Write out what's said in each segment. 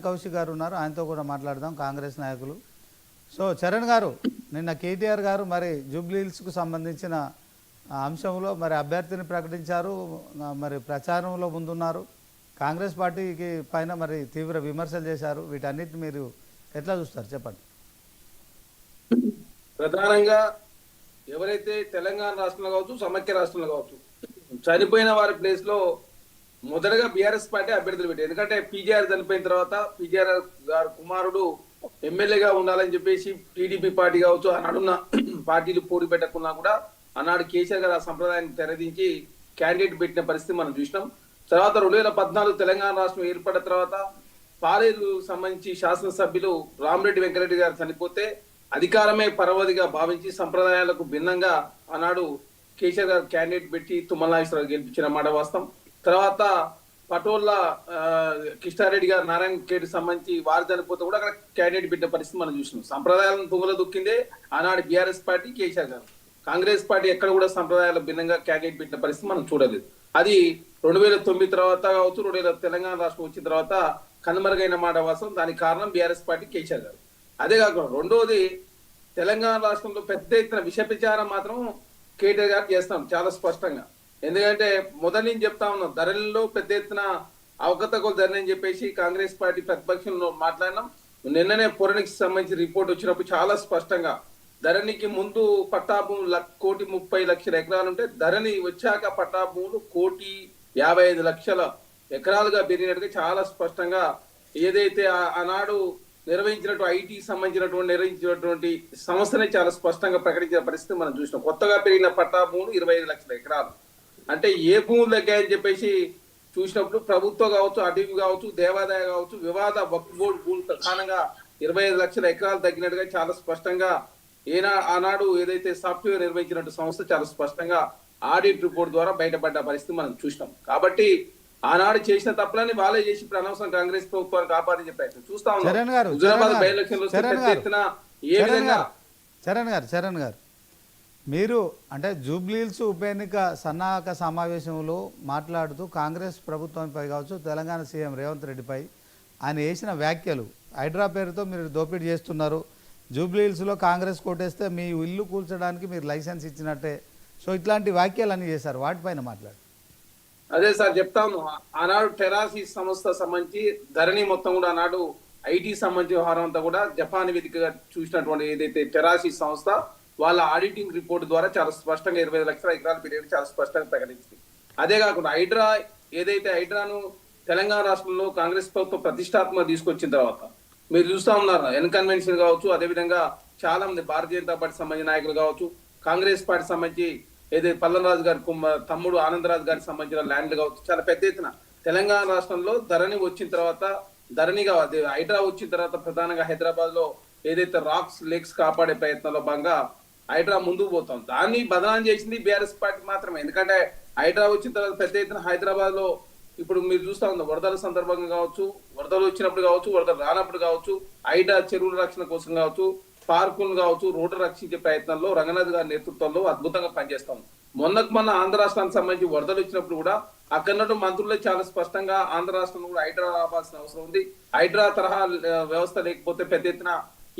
కౌశిక్ గారు ఉన్నారు, ఆయనతో కూడా మాట్లాడదాం, కాంగ్రెస్ నాయకులు. సో చరణ్ గారు, నిన్న కేటీఆర్ గారు మరి జూబ్లీహిల్స్కు సంబంధించిన అంశంలో మరి అభ్యర్థిని ప్రకటించారు, మరి ప్రచారంలో ముందున్నారు. కాంగ్రెస్ పార్టీకి పైన మరి తీవ్ర విమర్శలు చేశారు. వీటన్నిటిని మీరు ఎట్లా చూస్తారు చెప్పండి. ప్రధానంగా ఎవరైతే తెలంగాణ రాష్ట్రంలో కావచ్చు, సమైక్య రాష్ట్రంలో కావచ్చు, చనిపోయిన వారి ప్లేస్ లో మొదటగా బీఆర్ఎస్ పార్టీ అభ్యర్థులు పెట్టారు. ఎందుకంటే పీజీఆర్ చనిపోయిన తర్వాత పీజీఆర్ గారు కుమారుడు ఎమ్మెల్యేగా ఉండాలని చెప్పేసి టీడీపీ పార్టీ కావచ్చు, ఆనాడున్న పార్టీలు పోటీ పెట్టకున్నా కూడా ఆనాడు కేసీఆర్ గారు ఆ సంప్రదాయాన్ని తెరదించి క్యాండిడేట్ పెట్టిన పరిస్థితి మనం చూసినాం. తర్వాత 2014 తెలంగాణ రాష్ట్రం ఏర్పడిన తర్వాత పాలేరు సంబంధించి శాసనసభ్యులు రామరెడ్డి వెంకరెడ్డి గారు చనిపోతే అధికారమే పరవధిగా భావించి సంప్రదాయాలకు భిన్నంగా ఆనాడు కేసీఆర్ గారు క్యాండిడేట్ పెట్టి తుమ్మల నాగేశ్వరరావు గెలిపించిన మాట వాస్తవం. తర్వాత పటోళ్ళ కిష్టారెడ్డి గారు నారాయణ ఖేడ్కి సంబంధించి వారు చనిపోతే కూడా అక్కడ క్యాండిడేట్ పెట్టిన పరిస్థితి మనం చూసినాం. సంప్రదాయాలను తుంగలో దుక్కిందే ఆనాడు బీఆర్ఎస్ పార్టీ, కేసీఆర్ గారు. కాంగ్రెస్ పార్టీ ఎక్కడ కూడా సంప్రదాయాల భిన్నంగా క్యాండిడేట్ పెట్టిన పరిస్థితి మనం చూడలేదు. అది 2009 తర్వాత కావచ్చు, 2000 తెలంగాణ రాష్ట్రం వచ్చిన తర్వాత కనుమరుగైన మాట వాస్తవం. దానికి కారణం బీఆర్ఎస్ పార్టీ, కేసీఆర్ గారు. అదే కాకుండా రెండోది, తెలంగాణ రాష్ట్రంలో పెద్ద ఎత్తున విష ప్రచారం మాత్రం కేటీఆర్ గారు చేస్తాం చాలా స్పష్టంగా. ఎందుకంటే మొదటి నుంచి చెప్తా ఉన్నాం, ధరలలో పెద్ద ఎత్తున అవకతవకలు జరిగినని చెప్పేసి కాంగ్రెస్ పార్టీ ప్రతిపక్షంలో మాట్లాడినాం. నిన్ననే పొరణికి సంబంధించి రిపోర్ట్ వచ్చినప్పుడు చాలా స్పష్టంగా ధరణికి ముందు పట్టా భూములు 1,30,00,000 ఎకరాలు ఉంటే ధరణి వచ్చాక పట్టా భూములు 1,55,00,000 ఎకరాలుగా పెరిగినట్టుగా చాలా స్పష్టంగా ఏదైతే ఆనాడు నిర్వహించినట్టు ఐటీ సంబంధించినటువంటి నిర్వహించినటువంటి సంస్థనే చాలా స్పష్టంగా ప్రకటించిన పరిస్థితి మనం చూసినాం. కొత్తగా పెరిగిన పట్టా భూములు 25,00,000 ఎకరాలు. అంటే ఏ భూములు తగ్గాయని చెప్పేసి చూసినప్పుడు ప్రభుత్వం కావచ్చు, అటవీ కావచ్చు, దేవాదాయ కావచ్చు, వివాద వక్ఫ్ బోర్డు భూములు ప్రధానంగా 25,00,000 ఎకరాలు తగ్గినట్టుగా చాలా స్పష్టంగా ఆనాడు ఏదైతే సాఫ్ట్వేర్ నిర్వహించినట్టు సంస్థ చాలా స్పష్టంగా ఆడిట్ రిపోర్ట్ ద్వారా బయటపడ్డ పరిస్థితి మనం చూసినాం. కాబట్టి ఆనాడు చేసిన తప్పులని వాళ్ళే చేసి ఇప్పుడు అనవసరం కాంగ్రెస్ ప్రభుత్వాన్ని కాపాడించే ప్రయత్నం చూస్తా ఉన్నాం. హుజూరాబాద్ బై ఎలక్షన్లో ఏ విధంగా చరణ్ గారు, మీరు అంటే జూబ్లీహిల్స్ ఉప ఎన్నిక సన్నాహక సమావేశంలో మాట్లాడుతూ కాంగ్రెస్ ప్రభుత్వంపై కావచ్చు, తెలంగాణ సీఎం రేవంత్ రెడ్డిపై ఆయన వేసిన వ్యాఖ్యలు, హైడ్రా పేరుతో మీరు దోపిడీ చేస్తున్నారు, జూబ్లీహిల్స్లో కాంగ్రెస్ కోటేస్తే మీ ఇల్లు కూల్చడానికి మీరు లైసెన్స్ ఇచ్చినట్టే, సో ఇట్లాంటి వ్యాఖ్యలు అన్నీ చేశారు. వాటిపైన మాట్లాడు. అదే సార్ చెప్తాను. ఆనాడు టెరాసిస్ సంస్థ సంబంధించి ధరణి మొత్తం కూడా ఆనాడు ఐటీ సంబంధించిన వ్యవహారం అంతా కూడా జపాన్ వేదికగా చూసినటువంటి ఏదైతే టెరాసిస్ సంస్థ వాళ్ళ ఆడిటింగ్ రిపోర్ట్ ద్వారా చాలా స్పష్టంగా 25,00,000 ఎకరాల పీరియడ్ చాలా స్పష్టంగా ప్రకటించింది. అదే కాకుండా హైడ్రాను తెలంగాణ రాష్ట్రంలో కాంగ్రెస్ ప్రభుత్వం ప్రతిష్టాత్మక తీసుకొచ్చిన తర్వాత మీరు చూస్తా ఉన్నారు, ఎన్కన్వెన్షన్ కావచ్చు, అదేవిధంగా చాలా మంది భారతీయ జనతా పార్టీ సంబంధించిన నాయకులు కావచ్చు, కాంగ్రెస్ పార్టీ సంబంధించి ఏదైతే పల్లనరాజు గారి తమ్ముడు ఆనందరాజు గారికి సంబంధించిన ల్యాండ్లు కావచ్చు, చాలా పెద్ద ఎత్తున తెలంగాణ రాష్ట్రంలో ధరణి వచ్చిన తర్వాత హైడ్రా వచ్చిన తర్వాత ప్రధానంగా హైదరాబాద్ లో ఏదైతే రాక్స్ లేక్స్ కాపాడే ప్రయత్నంలో భాగంగా హైడ్రా ముందుకు పోతాం. దాన్ని బదనాం చేసింది బీఆర్ఎస్ పార్టీ మాత్రమే. ఎందుకంటే హైడ్రా వచ్చిన తర్వాత పెద్ద ఎత్తున హైదరాబాద్ లో ఇప్పుడు మీరు చూస్తా ఉన్నారు, వరదల సందర్భంగా కావచ్చు, వరదలు వచ్చినప్పుడు కావచ్చు, వరదలు రానప్పుడు కావచ్చు, హైడ్రా చెరువుల రక్షణ కోసం కావచ్చు, పార్కులు కావచ్చు, రోడ్డు రక్షించే ప్రయత్నంలో రంగనాథ్ గారి నేతృత్వంలో అద్భుతంగా పనిచేస్తాం. మొన్న ఆంధ్ర రాష్ట్రానికి సంబంధించి వరదలు వచ్చినప్పుడు కూడా అక్కడ మంత్రులే చాలా స్పష్టంగా ఆంధ్ర రాష్ట్రంలో కూడా హైడ్రా రావాల్సిన అవసరం ఉంది, హైడ్రా తరహా వ్యవస్థ లేకపోతే పెద్ద ఎత్తున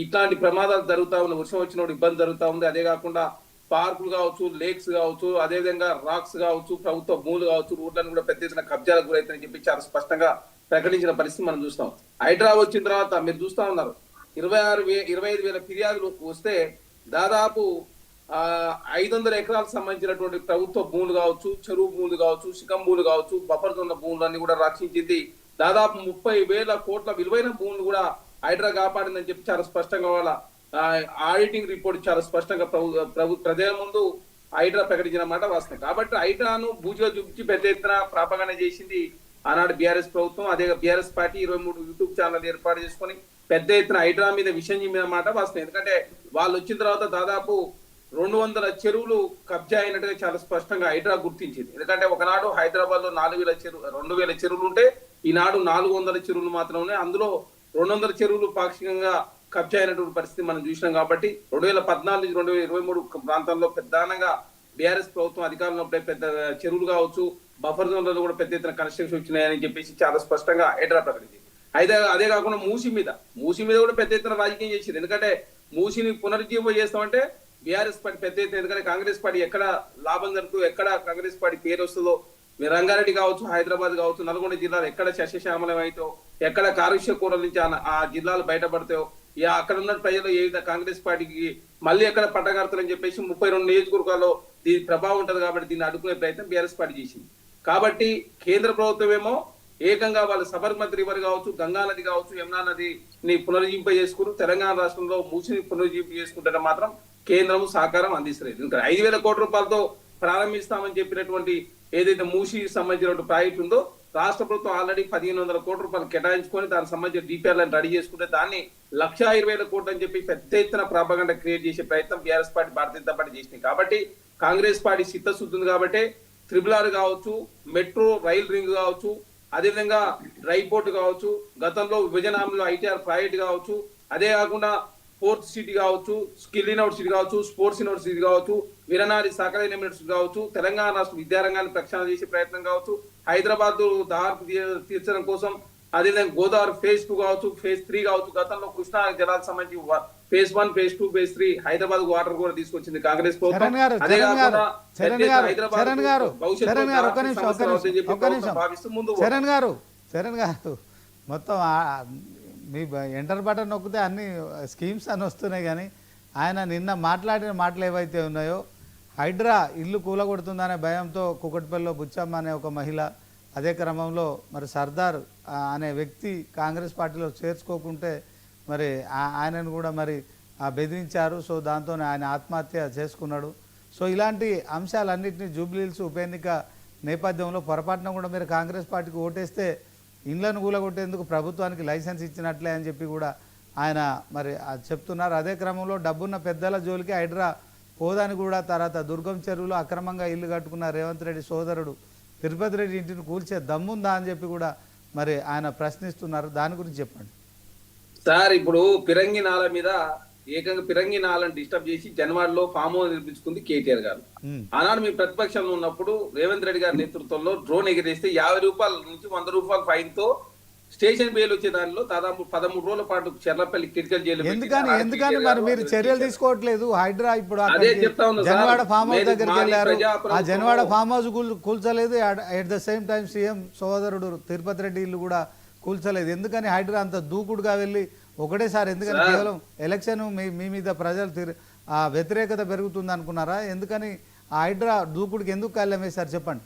ఇట్లాంటి ప్రమాదాలు జరుగుతా ఉన్నాయి, వర్షం వచ్చినప్పుడు ఇబ్బంది జరుగుతా ఉంది. అదే కాకుండా పార్కులు కావచ్చు, లేక్స్ కావచ్చు, అదేవిధంగా రాక్స్ కావచ్చు, ప్రభుత్వ భూములు కావచ్చు, రోడ్లను కూడా పెద్ద ఎత్తున కబ్జాలకు గురైతుందని చెప్పి చాలా స్పష్టంగా ప్రకటించిన పరిస్థితి మనం చూస్తాం. హైడ్రా వచ్చిన తర్వాత మీరు చూస్తా ఉన్నారు, 25,000 ఫిర్యాదులు వస్తే దాదాపు 500 ఎకరాలకు సంబంధించినటువంటి ప్రభుత్వ భూములు కావచ్చు, చెరువు భూములు కావచ్చు, శిఖం భూములు కావచ్చు, బఫర్ జోన్ల భూములన్నీ కూడా రక్షించింది. దాదాపు 30,000 కోట్ల విలువైన భూములు కూడా హైడ్రా కాపాడిందని చెప్పి చాలా స్పష్టంగా వాళ్ళ ఆడిటింగ్ రిపోర్ట్ చాలా స్పష్టంగా ప్రజల ముందు హైడ్రా ప్రకటించిన మాట వాస్తవం. కాబట్టి హైడ్రాను బూజుగా చూపించి పెద్ద ఎత్తున ప్రాపగాండా చేసింది ఆనాడు బీఆర్ఎస్ ప్రభుత్వం. అదే బీఆర్ఎస్ పార్టీ 23 యూట్యూబ్ ఛానల్ ఏర్పాటు చేసుకుని పెద్ద ఎత్తున హైడ్రా మీద విషయం మీద మాట వాస్తవం. ఎందుకంటే వాళ్ళు వచ్చిన తర్వాత దాదాపు 200 చెరువులు కబ్జా అయినట్టుగా చాలా స్పష్టంగా హైడ్రా గుర్తించింది. ఎందుకంటే ఒకనాడు హైదరాబాద్ లో 2,000 చెరువులు ఉంటే ఈనాడు 400 చెరువులు మాత్రమే, అందులో 200 చెరువులు పాక్షికంగా కబ్జా అయినటువంటి పరిస్థితి మనం చూసినాం. కాబట్టి 2014 నుంచి 2023 ప్రాంతంలో ప్రధానంగా బీఆర్ఎస్ ప్రభుత్వం అధికారంలో పెద్ద చెరువులు కావచ్చు, బఫర్ జోన్లలో కూడా పెద్ద ఎత్తున కన్స్ట్రక్షన్ వచ్చినాయని చెప్పేసి చాలా స్పష్టంగా హైడ్రా ప్రకటించింది. అయితే అదే కాకుండా మూసి మీద కూడా పెద్ద ఎత్తున రాజకీయం చేసింది. ఎందుకంటే మూసిని పునరుజ్జీవం చేస్తామంటే బీఆర్ఎస్ పార్టీ పెద్ద ఎత్తున, ఎందుకంటే కాంగ్రెస్ పార్టీ ఎక్కడ లాభం జరుగుతుందో, ఎక్కడ కాంగ్రెస్ పార్టీ పేరు వస్తుందో, రంగారెడ్డి కావచ్చు, హైదరాబాద్ కావచ్చు, నల్గొండ జిల్లాలు ఎక్కడ సస్యశ్యామలం అవుతాయో, ఎక్కడ కాలుష్య కూరల నుంచి ఆ జిల్లాలు బయటపడతాయో, అక్కడ ఉన్న ప్రజలు ఏ విధంగా కాంగ్రెస్ పార్టీకి మళ్ళీ ఎక్కడ పట్టగడతారని చెప్పేసి 32 నియోజకవర్గాల్లో దీని ప్రభావం ఉంటది. కాబట్టి దీన్ని అడ్డుకునే ప్రయత్నం బీఆర్ఎస్ పార్టీ చేసింది. కాబట్టి కేంద్ర ప్రభుత్వం ఏమో ఏకంగా వాళ్ళు సబర్మతి రివర్ కావచ్చు, గంగా నది కావచ్చు, యమునా నదిని పునరుజ్జింప చేసుకుని తెలంగాణ రాష్ట్రంలో మూసిని పునరుజ్జింప చేసుకుంటే మాత్రం కేంద్రం సహకారం అందిస్తలేదు. ఇంకా 5,000 కోట్ల రూపాయలతో ప్రారంభిస్తామని చెప్పినటువంటి ఏదైతే మూసికి సంబంధించిన ప్రాజెక్ట్ ఉందో రాష్ట్ర ప్రభుత్వం ఆల్రెడీ 1,500 కోట్ల రూపాయలు కేటాయించుకొని దానికి సంబంధించిన డిపిఆర్లను రెడీ చేసుకుంటే దాన్ని 1,20,000 కోట్లు అని చెప్పి పెద్ద ఎత్తున ప్రాపగండా క్రియేట్ చేసే ప్రయత్నం BRS party, Bharatiya Janata party చేసినాయి. కాబట్టి కాంగ్రెస్ పార్టీ చిత్తశుద్ధి ఉంది కాబట్టి RRR కావచ్చు, మెట్రో రైల్ రింగ్ కావచ్చు, అదేవిధంగా రైపోర్ట్ కావచ్చు, గతంలో విభజన హామీలో ఐటీఆర్ ప్రాజెక్ట్ కావచ్చు, అదే కాకుండా ఫోర్త్ సిటీ కావచ్చు, స్కిల్ యూనివర్సిటీ కావచ్చు, స్పోర్ట్స్ యూనివర్సిటీ కావచ్చు, వీరనారి సహకార యూనివర్సిటీ కావచ్చు, తెలంగాణ రాష్ట్ర విద్యారంగాన్ని ప్రక్షాళన చేసే ప్రయత్నం కావచ్చు, హైదరాబాద్ దారి తీర్చడం కోసం అదేవిధంగా గోదావరి ఫేజ్ 2 కావచ్చు, ఫేజ్ 3 కావచ్చు, గతంలో కృష్ణా జలాలకు సంబంధించి phase 1, phase 2, phase 3 Hyderabad water కూడా తీసుకొచ్చింది కాంగ్రెస్ ప్రభుత్వం. అదే కాకుండా చరణ్ గారు మొత్తం మీ ఎంటర్ బటన్ నొక్కితే అన్ని స్కీమ్స్ అని వస్తున్నాయి. కానీ ఆయన నిన్న మాట్లాడిన మాటలు ఏవైతే ఉన్నాయో, హైడ్రా ఇల్లు కూలగొడుతుందనే భయంతో కుకట్పల్లిలో బుచ్చమ్మ అనే ఒక మహిళ, అదే క్రమంలో మరి సర్దార్ అనే వ్యక్తి కాంగ్రెస్ పార్టీలో చేర్చుకోకుంటే మరి ఆయనను కూడా మరి బెదిరించారు. సో దాంతో ఆయన ఆత్మహత్య చేసుకున్నాడు. సో ఇలాంటి అంశాలన్నింటినీ జూబ్లీహిల్స్ ఉప ఎన్నిక నేపథ్యంలో పొరపాటున కూడా మీరు కాంగ్రెస్ పార్టీకి ఓటేస్తే ఇండ్లను కూలగొట్టేందుకు ప్రభుత్వానికి లైసెన్స్ ఇచ్చినట్లే అని చెప్పి కూడా ఆయన మరి చెప్తున్నారు. అదే క్రమంలో డబ్బున్న పెద్దల జోలికి హైడ్రా పోదని కూడా, తర్వాత దుర్గం చెరువులో అక్రమంగా ఇల్లు కట్టుకున్న రేవంత్ రెడ్డి సోదరుడు తిరుపతి రెడ్డి ఇంటిని కూల్చే దమ్ముందా అని చెప్పి కూడా మరి ఆయన ప్రశ్నిస్తున్నారు. దాని గురించి చెప్పండి సార్. ఇప్పుడు పిరంగి నాల మీద ఏకంగా పిరంగి నాలను డిస్టర్బ్ చేసి జనవరిలో ఫామ్ హౌస్ నిర్మించుకుంది కేటీఆర్ గారు. ఆనాడు మీ ప్రతిపక్షంలో ఉన్నప్పుడు రేవంత్ రెడ్డి గారి నేతృత్వంలో డ్రోన్ ఎగిరేస్తే 50 రూపాయల నుంచి 100 రూపాయల ఫైన్ తో స్టేషన్ బెయిల్ వచ్చే దానిలో దాదాపు 13 రోజుల పాటు చెర్లపల్లి క్రిటికల్ జైలు. ఎందుకని మరి మీరు చర్యలు తీసుకోవట్లేదు? హైడ్రా ఇప్పుడు అదే చెప్తా ఉన్నా, జనవాడ ఫామ్ హౌస్ దగ్గరికి వెళ్ళారు, ఆ జనవాడ ఫామ్ హౌస్ కూల్చలేదు. At the same time CM సోదరుడు తిరుపతి రెడ్డి ఇల్లు కూడా కూల్చలేదు. ఎందుకని హైడ్రా అంత దూకుడుగా వెళ్ళి ఒకటేసారి? ఎందుకని కేవలం ఎలక్షన్ మీ మీద ప్రజలు వ్యతిరేకత పెరుగుతుంది అనుకున్నారా? ఎందుకని ఆ హైడ్రా దూకుడికి ఎందుకు కాళ్ళం వేశారు చెప్పండి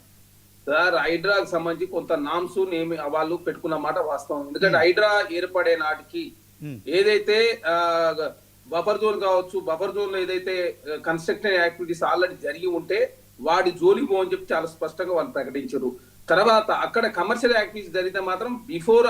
సార్. హైడ్రాకు సంబంధించి కొంత నామ్స్ వాళ్ళు పెట్టుకున్న మాట వాస్తవం. ఎందుకంటే హైడ్రా ఏర్పడే నాటికి ఏదైతే బఫర్ జోన్ కావచ్చు, బఫర్ జోన్ లో ఏదైతే కన్స్ట్రక్షన్ యాక్టివిటీస్ ఆల్రెడీ జరిగి ఉంటే వాడి జోలికి పోని చెప్పి చాలా స్పష్టంగా వాళ్ళు ప్రకటించారు. తర్వాత అక్కడ కమర్షియల్ యాక్టివిటీస్ జరిగితే మాత్రం బిఫోర్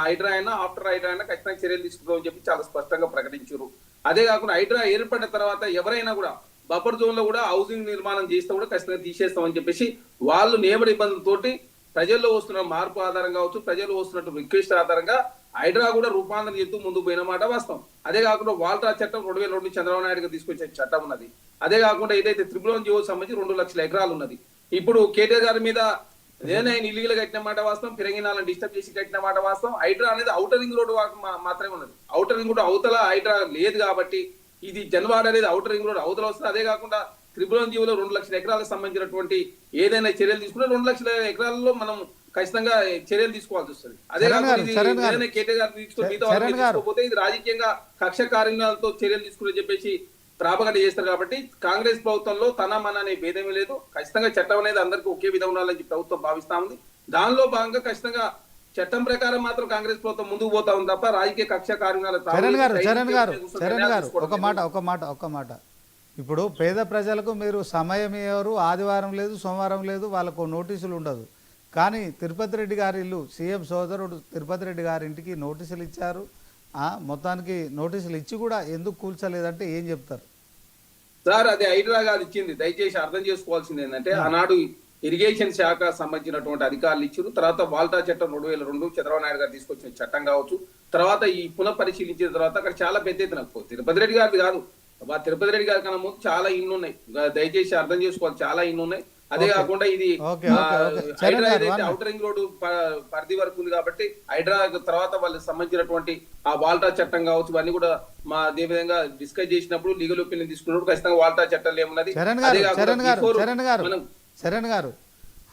హైడ్రా అయినా ఆఫ్టర్ హైడ్రా అయినా ఖచ్చితంగా చర్యలు తీసుకుంటామని చెప్పి చాలా స్పష్టంగా ప్రకటించారు. అదే కాకుండా హైడ్రా ఏర్పడిన తర్వాత ఎవరైనా కూడా బఫర్ జోన్ లో కూడా హౌసింగ్ నిర్మాణం చేస్తే కూడా ఖచ్చితంగా తీసేస్తామని చెప్పేసి వాళ్ళు నియమ నిబంధనలతోటి ప్రజల్లో వస్తున్న మార్పు ఆధారంగా కావచ్చు, ప్రజలు వస్తున్నట్టు రిక్వెస్ట్ ఆధారంగా హైడ్రా కూడా రూపాంతరం చేస్తూ ముందుకు పోయిన మాట వాస్తవం. అదే కాకుండా వాల్టా చట్టం 2002 చంద్రబాబు నాయుడు గారు తీసుకొచ్చే చట్టం ఉన్నది. అదే కాకుండా ఏదైతే త్రిపురం జీవో సంబంధించి 2 లక్షల ఎకరాలు ఉన్నది. ఇప్పుడు కేటీఆర్ గారి మీద నేను ఇల్లీగల్ కట్టిన మాట వాస్తవం, పిరంగినాలను డిస్టర్బ్ చేసి కట్టిన మాట వాస్తవం. హైడ్రా అనేది ఔటర్ రింగ్ రోడ్ మాత్రమే ఉన్నది. ఔటర్ రింగ్ రోడ్ అవతల హైడ్రా లేదు కాబట్టి ఇది జన్వాడ అనేది ఔటర్ రింగ్ రోడ్ అవతల వస్తుంది. అదే కాకుండా త్రిపురం జీవోలో 2 లక్షల ఎకరాలకు సంబంధించినటువంటి ఏదైనా చర్యలు తీసుకుంటే 2 లక్షల ఎకరాలలో మనం ఖచ్చితంగా చర్యలు తీసుకోవాల్సి వస్తుంది. అదే కాకుండా కేటీఆర్ గారు తీసుకోకపోతే ఇది రాజకీయంగా కక్ష కార్యాలయాలతో చర్యలు తీసుకుని చెప్పేసి ప్రాపగండ చేస్తారు. కాబట్టి కాంగ్రెస్ ప్రభుత్వంలో తన మన అనే భేదమే లేదు. ఖచ్చితంగా చట్టం అనేది అందరికీ ఒకే విధంగా ఉండాలని ప్రభుత్వం భావిస్తా ఉంది. దానిలో భాగంగా ఖచ్చితంగా చట్టం ప్రకారం మాత్రం కాంగ్రెస్ ప్రభుత్వం ముందుకు పోతా ఉంది తప్ప రాజకీయ కక్ష కార్యాలయాలు. ఒక మాట ఇప్పుడు పేద ప్రజలకు మీరు సమయం ఇవ్వరు, ఆదివారం లేదు, సోమవారం లేదు, వాళ్ళకు నోటీసులు ఉండదు. కానీ తిరుపతి రెడ్డి గారి ఇల్లు, సీఎం సోదరుడు తిరుపతి రెడ్డి గారి ఇంటికి నోటీసులు ఇచ్చారు. మొత్తానికి నోటీసులు ఇచ్చి కూడా ఎందుకు కూల్చలేదంటే ఏం చెప్తారు సార్? అది హైడ్రా గారు ఇచ్చింది. దయచేసి అర్థం చేసుకోవాల్సింది ఏంటంటే ఆనాడు ఇరిగేషన్ శాఖ సంబంధించినటువంటి అధికారులు ఇచ్చారు. తర్వాత వాల్టా చట్టం 2002 చంద్రబాబు నాయుడు గారు తీసుకొచ్చిన చట్టం కావచ్చు. తర్వాత ఈ పునఃపరిశీలించిన తర్వాత అక్కడ చాలా పెద్ద ఎత్తున తిరుపతి రెడ్డి గారిది కాదు, తిరుపతి రెడ్డి గారి కన్నా ముందు చాలా ఇన్ను ఉన్నాయి. దయచేసి అర్థం చేసుకోవాలి, చాలా ఇన్ను ఉన్నాయి. అదే ఓకే. కాకుండా ఇది ఓకే, ఆ, ఓకే, ఓకే. చరణ్ హైడ్రా గారు, ఏదైతే one minute. Outer ring road పరిధి వరకు ఉంది కాబట్టి హైడ్రా తర్వాత వాళ్ళకి సంబంధించినటువంటి ఆ వాల్టా చట్టం కావచ్చు ఇవన్నీ కూడా మా అదే విధంగా డిస్కస్ చేసినప్పుడు లీగల్ ఒపీనియన్ తీసుకున్నప్పుడు ఖచ్చితంగా వాల్టా చట్టం ఏమున్నది చరణ్ అదే గారు, కాకుండా చరణ్ గారు, before చరణ్ గారు, మనం చరణ్ గారు,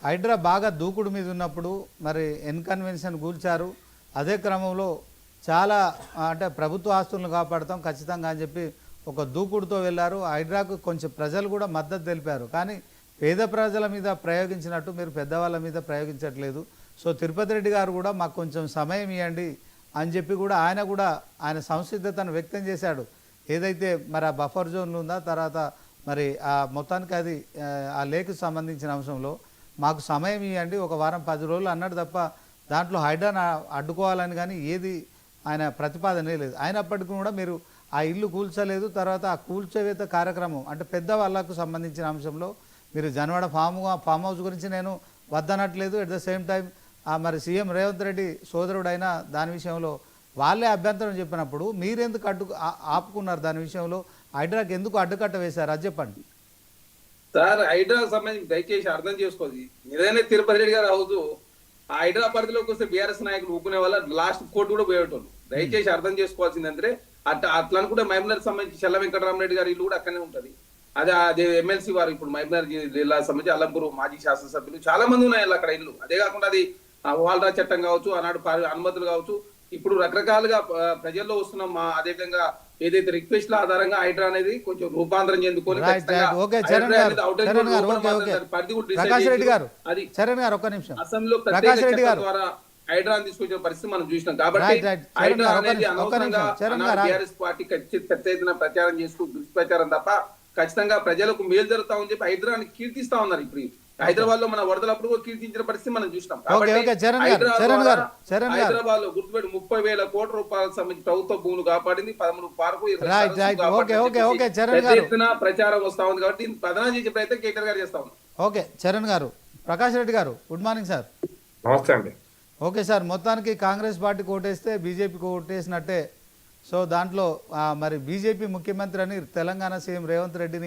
హైడ్రా బాగా దూకుడు మీద ఉన్నప్పుడు మరి ఎన్కన్వెన్షన్ కూల్చారు. అదే క్రమంలో చాలా అంటే ప్రభుత్వ ఆస్తులను కాపాడతాం ఖచ్చితంగా అని చెప్పి ఒక దూకుడుతో వెళ్ళారు. హైడ్రాకు కొంచెం ప్రజలు కూడా మద్దతు తెలిపారు. కానీ పేద ప్రజల మీద ప్రయోగించినట్టు మీరు పెద్దవాళ్ళ మీద ప్రయోగించట్లేదు. సో తిరుపతి రెడ్డి గారు కూడా మాకు కొంచెం సమయం ఇవ్వండి అని చెప్పి కూడా ఆయన సంసిద్ధతను వ్యక్తం చేశాడు. ఏదైతే మరి ఆ బఫర్ జోన్లు ఉందా, తర్వాత మరి ఆ మొత్తానికి అది ఆ లేకు సంబంధించిన అంశంలో మాకు సమయం ఇవ్వండి, ఒక వారం 10 రోజులు అన్నాడు తప్ప దాంట్లో హైడ్రాను అడ్డుకోవాలని కానీ ఏది ఆయన ప్రతిపాదనే లేదు. అయినప్పటికీ కూడా మీరు ఆ ఇల్లు కూల్చలేదు. తర్వాత ఆ కూల్చివేత కార్యక్రమం అంటే పెద్ద వాళ్ళకు సంబంధించిన అంశంలో మీరు జనవాడ ఫామ్ హౌస్ గురించి నేను వద్దనట్లేదు. ఎట్ ద సేమ్ టైం మరి సీఎం రేవంత్ రెడ్డి సోదరుడైన దాని విషయంలో వాళ్ళే అభ్యంతరం చెప్పినప్పుడు మీరెందుకు ఆపుకున్నారు? దాని విషయంలో హైడ్రాకి ఎందుకు అడ్డుకట్ట వేశారు అది చెప్పండి. సార్ హైడ్రా సంబంధించి దయచేసి అర్థం చేసుకోవాలి. నిజంగానే తిరుపతి రెడ్డి గారు అవుతూ ఆ హైడ్రా పరిధిలోకి వస్తే బీఆర్ఎస్ నాయకులు ఊకునే వాళ్ళ లాస్ట్ కోర్టు కూడా పోయేటోళ్ళు. దయచేసి అర్థం చేసుకోవాల్సిందంటే అట్లా అనుకుంటే మహబూబ్నగర్ సంబంధించి చల్ల వెంకటరామరెడ్డి గారి ఇల్లు కూడా అక్కడనే ఉంటది. అదే ఎమ్మెల్సీ వారు ఇప్పుడు మహబూబ్నగర్ జిల్లా సంబంధించి అల్లంపూర్ మాజీ శాసనసభ్యులు చాలా మంది ఉన్నాయి అక్కడ ఇల్లు. అదే కాకుండా అది వాల్రా చట్టం కావచ్చు, ఆనాడు అనుమతులు కావచ్చు, ఇప్పుడు రకరకాలుగా ప్రజల్లో వస్తున్న అదేవిధంగా ఏదైతే రిక్వెస్ట్ల ఆధారంగా హైడ్రా అనేది కొంచెం రూపాంతరం చెందుకొని ఓకే చరణ్ గారు, చరణ్ గారు, ఓకే, ఓకే. ప్రకాష్ రెడ్డి గారు, అది చరణ్ గారు ఒక్క నిమిషం. అసెంబ్లీలో ప్రకాష్ రెడ్డి గారు ద్వారా హైడ్రాని తీసుకొచ్చిన పరిస్థితి మనం చూసినాం. కాబట్టి హైడ్రా అనేది అనవసరంగా టీఆర్ఎస్ పార్టీ పెద్ద ఎత్తున ప్రచారం చేస్తూ దుష్ప్రచారం తప్ప ఖచ్చితంగా ప్రజలకు మేలు జరుగుతామని చెప్పి హైడ్రాని కీర్తిస్తా ఉన్నారు. ఇప్పుడు హైదరాబాద్ లో మన వరదలప్పుడు కీర్తించిన పరిస్థితి మనం చూసినాం. హైదరాబాద్ లో గుర్తుపెట్టి 30,000 కోట్ల రూపాయలకు సంబంధించి ప్రభుత్వ భూములు కాపాడింది, 13 పార్కులు ప్రచారం వస్తా ఉంది. కాబట్టి ప్రధానం చేసే ప్రయత్నం కేటీఆర్ గారు చేస్తా ఉన్నారు. ఓకే చరణ్ గారు, ప్రకాష్ రెడ్డి గారు, గుడ్ మార్నింగ్ సార్. నమస్తే అండి. ఓకే సార్, మొత్తానికి కాంగ్రెస్ పార్టీకి ఓటేస్తే బీజేపీకి ఓటేసినట్టే. సో దాంట్లో మరి బీజేపీ ముఖ్యమంత్రి అని తెలంగాణ సీఎం రేవంత్ రెడ్డిని